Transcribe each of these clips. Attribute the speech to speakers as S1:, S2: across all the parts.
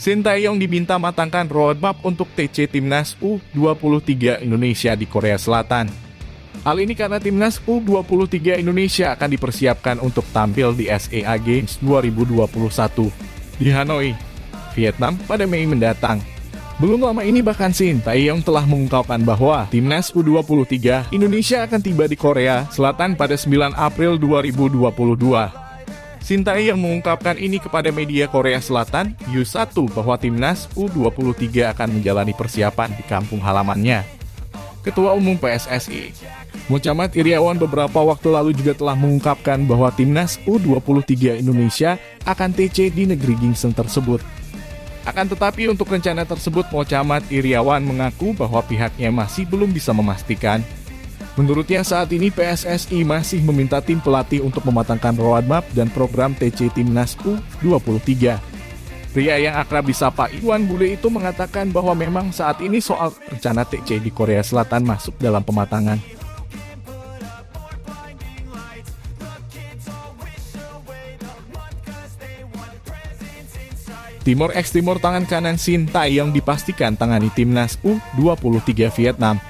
S1: Sintayong diminta matangkan roadmap untuk TC Timnas U23 Indonesia di Korea Selatan. Hal ini karena Timnas U23 Indonesia akan dipersiapkan untuk tampil di SEA Games 2021 di Hanoi, Vietnam pada Mei mendatang. Belum lama ini bahkan Sintayong telah mengungkapkan bahwa Timnas U23 Indonesia akan tiba di Korea Selatan pada 9 April 2022. Sintayong mengungkapkan ini kepada media Korea Selatan, U1, bahwa Timnas U23 akan menjalani persiapan di kampung halamannya. Ketua Umum PSSI, Muhammad Iryawan beberapa waktu lalu juga telah mengungkapkan bahwa Timnas U23 Indonesia akan TC di negeri gingseng tersebut. Akan tetapi untuk rencana tersebut, Muhammad Iryawan mengaku bahwa pihaknya masih belum bisa memastikan. Menurutnya saat ini PSSI masih meminta tim pelatih untuk mematangkan roadmap dan program TC Timnas U23. Pria yang akrab disapa Iwan Bule itu mengatakan bahwa memang saat ini soal rencana TC di Korea Selatan masuk dalam pematangan. Timor X Timur tangan kanan Sintayong dipastikan tangani Timnas U23 Vietnam.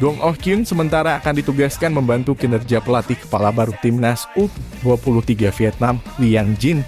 S1: Gong Oh Kyun sementara akan ditugaskan membantu kinerja pelatih kepala baru Timnas U23 Vietnam, Liang Jin.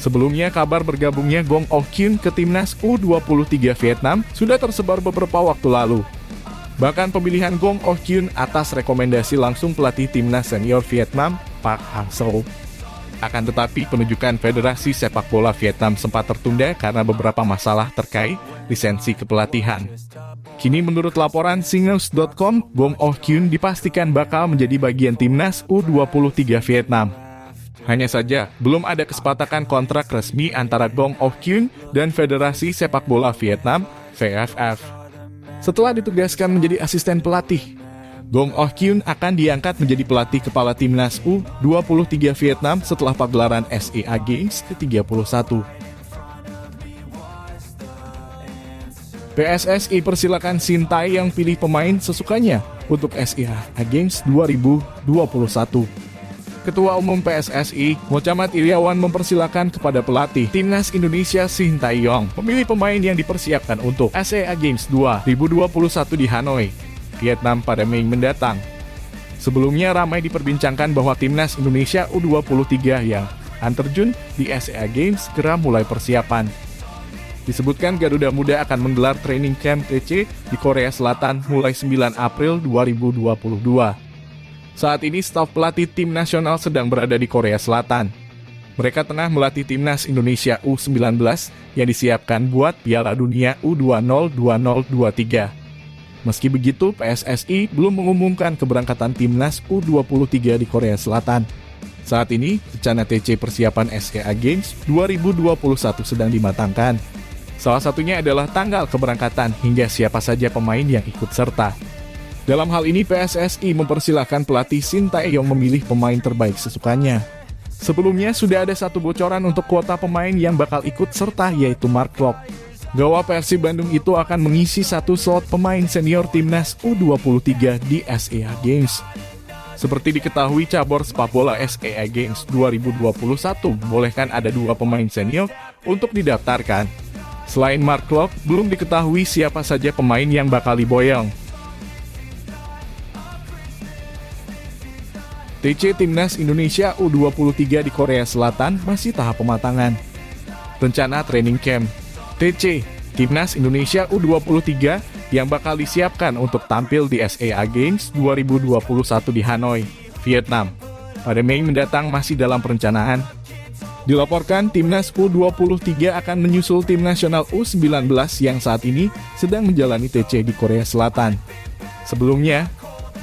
S1: Sebelumnya kabar bergabungnya Gong Oh Kyun ke Timnas U23 Vietnam sudah tersebar beberapa waktu lalu. Bahkan pemilihan Gong Oh Kyun atas rekomendasi langsung pelatih Timnas senior Vietnam, Park Hang-seo. Akan tetapi penunjukan Federasi Sepak Bola Vietnam sempat tertunda karena beberapa masalah terkait lisensi kepelatihan. Kini menurut laporan Singnews.com, Gong Oh Kyun dipastikan bakal menjadi bagian Timnas U23 Vietnam. Hanya saja, belum ada kesepakatan kontrak resmi antara Gong Oh Kyun dan Federasi Sepak Bola Vietnam, VFF. Setelah ditugaskan menjadi asisten pelatih, Gong Oh Kyun akan diangkat menjadi pelatih kepala Timnas U23 Vietnam setelah pagelaran SEA Games ke-31. PSSI persilakan Sintayong pilih pemain sesukanya untuk SEA Games 2021. Ketua Umum PSSI, Muhammad Iryawan mempersilakan kepada pelatih Timnas Indonesia Sintayong memilih pemain yang dipersiapkan untuk SEA Games 2021 di Hanoi, Vietnam pada Mei mendatang. Sebelumnya ramai diperbincangkan bahwa Timnas Indonesia U23 yang akan terjun di SEA Games segera mulai persiapan. Disebutkan Garuda Muda akan menggelar training camp TC di Korea Selatan mulai 9 April 2022. Saat ini staf pelatih tim nasional sedang berada di Korea Selatan. Mereka tengah melatih Timnas Indonesia U19 yang disiapkan buat Piala Dunia U20 2023. Meski begitu, PSSI belum mengumumkan keberangkatan Timnas U23 di Korea Selatan. Saat ini, rencana TC persiapan SEA Games 2021 sedang dimatangkan. Salah satunya adalah tanggal keberangkatan hingga siapa saja pemain yang ikut serta. Dalam hal ini, PSSI mempersilahkan pelatih Sintayong memilih pemain terbaik sesukanya. Sebelumnya, sudah ada satu bocoran untuk kuota pemain yang bakal ikut serta, yaitu Mark Klok. Gawang Persib Bandung itu akan mengisi satu slot pemain senior Timnas U23 di SEA Games. Seperti diketahui, cabur sepak bola SEA Games 2021 membolehkan ada 2 pemain senior untuk didaftarkan. Selain Mark Klok, belum diketahui siapa saja pemain yang bakal diboyong. TC Timnas Indonesia U23 di Korea Selatan masih tahap pematangan. Rencana training camp TC Timnas Indonesia U23 yang bakal disiapkan untuk tampil di SEA Games 2021 di Hanoi, Vietnam pada Mei mendatang masih dalam perencanaan. Dilaporkan Timnas U23 akan menyusul tim nasional U19 yang saat ini sedang menjalani TC di Korea Selatan. Sebelumnya,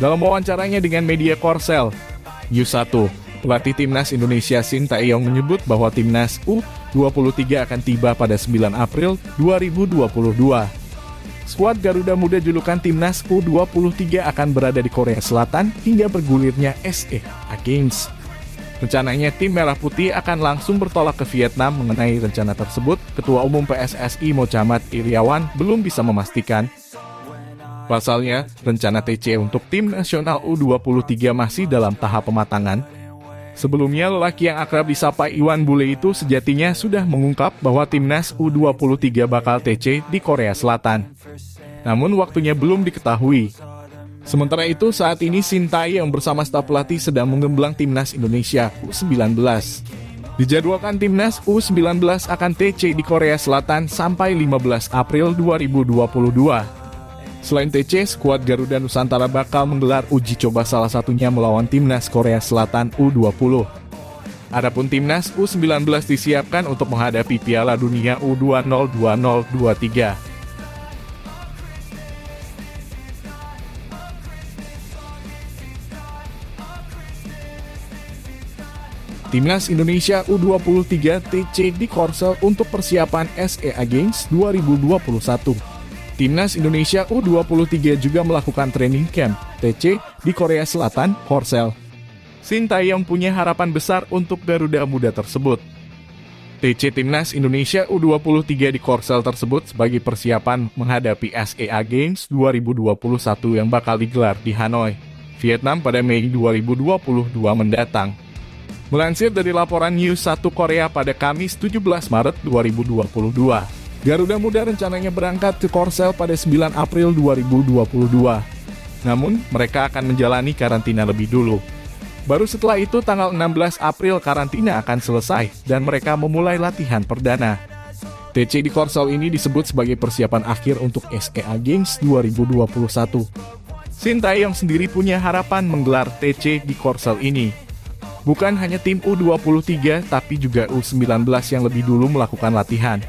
S1: dalam wawancaranya dengan media Korsel, U1, pelatih Timnas Indonesia Sintayong menyebut bahwa Timnas U23 akan tiba pada 9 April 2022. Skuad Garuda Muda julukan Timnas U23 akan berada di Korea Selatan hingga bergulirnya SEA Games. Rencananya tim Merah Putih akan langsung bertolak ke Vietnam. Mengenai rencana tersebut, Ketua Umum PSSI Muhammad Iryawan belum bisa memastikan. Pasalnya, rencana TC untuk tim nasional U23 masih dalam tahap pematangan. Sebelumnya, lelaki yang akrab disapa Iwan Bule itu sejatinya sudah mengungkap bahwa timnas U23 bakal TC di Korea Selatan. Namun waktunya belum diketahui. Sementara itu, saat ini Shin Tae-yong bersama staf pelatih sedang menggemblang timnas Indonesia U19. Dijadwalkan timnas U19 akan TC di Korea Selatan sampai 15 April 2022. Selain TC, skuad Garuda Nusantara bakal menggelar uji coba salah satunya melawan timnas Korea Selatan U20. Adapun timnas U19 disiapkan untuk menghadapi Piala Dunia U20 2023. Timnas Indonesia U23 TC di Korsel untuk persiapan SEA Games 2021. Timnas Indonesia U23 juga melakukan training camp TC di Korea Selatan, Korsel. Shin Tae-yong punya harapan besar untuk Garuda Muda tersebut. TC Timnas Indonesia U23 di Korsel tersebut sebagai persiapan menghadapi SEA Games 2021 yang bakal digelar di Hanoi, Vietnam pada Mei 2022 mendatang. Melansir dari laporan News 1 Korea pada Kamis 17 Maret 2022. Garuda Muda rencananya berangkat ke Korsel pada 9 April 2022. Namun, mereka akan menjalani karantina lebih dulu. Baru setelah itu, tanggal 16 April karantina akan selesai dan mereka memulai latihan perdana. TC di Korsel ini disebut sebagai persiapan akhir untuk SEA Games 2021. Shin Tae-yong sendiri punya harapan menggelar TC di Korsel ini. Bukan hanya tim U23, tapi juga U19 yang lebih dulu melakukan latihan.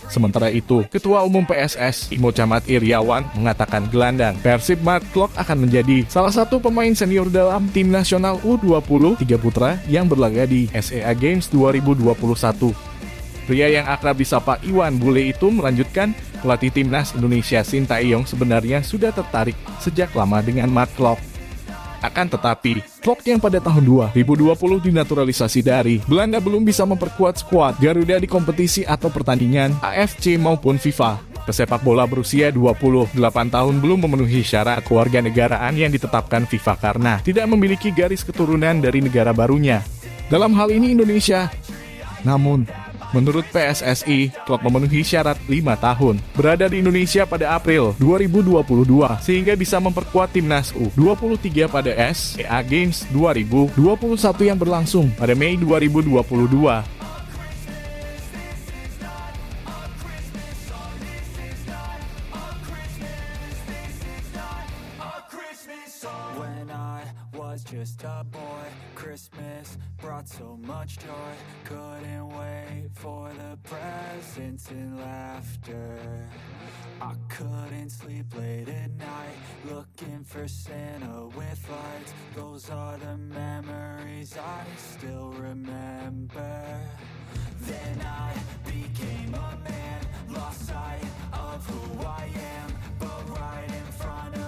S1: Sementara itu, Ketua Umum PSSI Mochamat Iriawan mengatakan gelandang Persib Mark Klok akan menjadi salah satu pemain senior dalam tim nasional U23 putra yang berlaga di SEA Games 2021. Pria yang akrab disapa Iwan Bule itu melanjutkan, pelatih timnas Indonesia Shin Tae-yong sebenarnya sudah tertarik sejak lama dengan Mark Klok. Akan tetapi, Klok yang pada tahun 2020 dinaturalisasi dari Belanda belum bisa memperkuat skuad Garuda di kompetisi atau pertandingan AFC maupun FIFA. Pesepak bola berusia 28 tahun belum memenuhi syarat kewarganegaraan yang ditetapkan FIFA karena tidak memiliki garis keturunan dari negara barunya. Dalam hal ini Indonesia. Namun, menurut PSSI, Klok memenuhi syarat 5 tahun, berada di Indonesia pada April 2022, sehingga bisa memperkuat timnas U23 pada SEA Games 2021 yang berlangsung pada Mei 2022.
S2: When I was just a boy, Christmas brought so much joy. Couldn't wait for the presents and laughter. I couldn't sleep late at night, looking for Santa with lights. Those are the memories I still remember. Then I became a man, lost sight of who I am, but right in front of